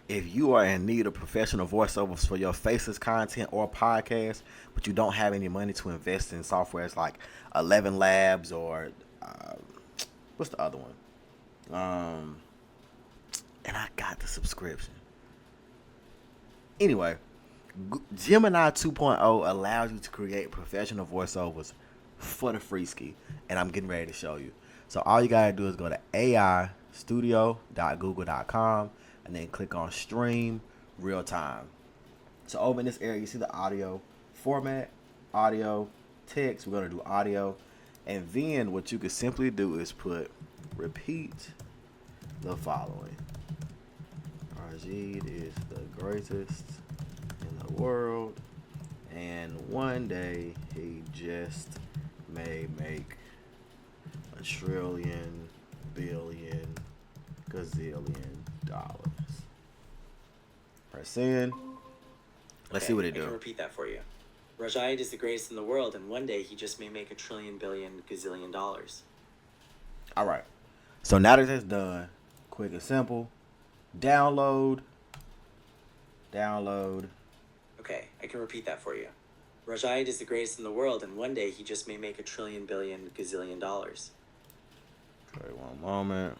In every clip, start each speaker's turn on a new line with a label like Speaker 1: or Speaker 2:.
Speaker 1: If you are in need of professional voiceovers for your faceless content or podcast, but you don't have any money to invest in softwares like 11 Labs or uh, what's the other one? And I got the subscription. Anyway, Gemini 2.0 allows you to create professional voiceovers for the free ski, and I'm getting ready to show you. So all you gotta do is go to aistudio.google.com and then click on stream real time. So over in this area, you see the audio format, audio, text. We're gonna do audio, and then what you can simply do is put repeat the following. Rajid is the greatest in the world, and one day he just may make a trillion, billion, gazillion dollars. Press send. Let's see what it do.
Speaker 2: I can repeat that for you. Rajid is the greatest in the world, and one day he just may make a trillion, billion, gazillion dollars.
Speaker 1: All right. So now that that's done, quick and simple. Download.
Speaker 2: Okay, I can repeat that for you. Rajid is the greatest in the world, and one day he just may make a trillion, billion, gazillion dollars.
Speaker 1: Okay, one moment.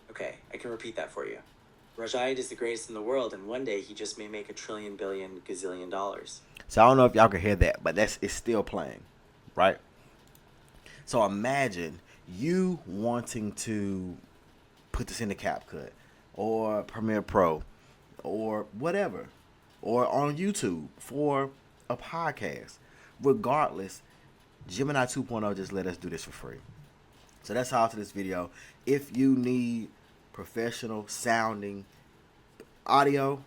Speaker 2: Okay, I can repeat that for you. Rajid is the greatest in the world, and one day he just may make a trillion, billion, gazillion dollars.
Speaker 1: So I don't know if y'all can hear that, but it's still playing, right? So imagine you wanting to put this in the CapCut or Premiere Pro or whatever, or on YouTube for a podcast. Regardless, Gemini 2.0 just let us do this for free. So that's all to this video. If you need professional sounding audio,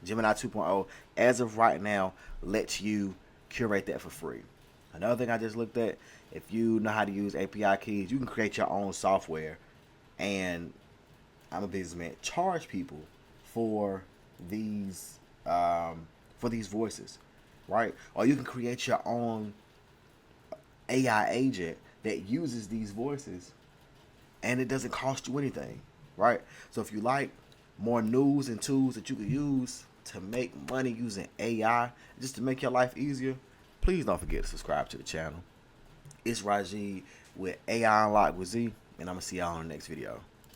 Speaker 1: Gemini 2.0, as of right now, lets you curate that for free. Another thing I just looked at, if you know how to use API keys, you can create your own software, and I'm a businessman, charge people for these voices, right? Or you can create your own AI agent that uses these voices, and it doesn't cost you anything, right? So if you like more news and tools that you can use to make money using AI, just to make your life easier, please don't forget to subscribe to the channel. It's Rajid with AI Unlocked with Z, and I'm going to see y'all in the next video.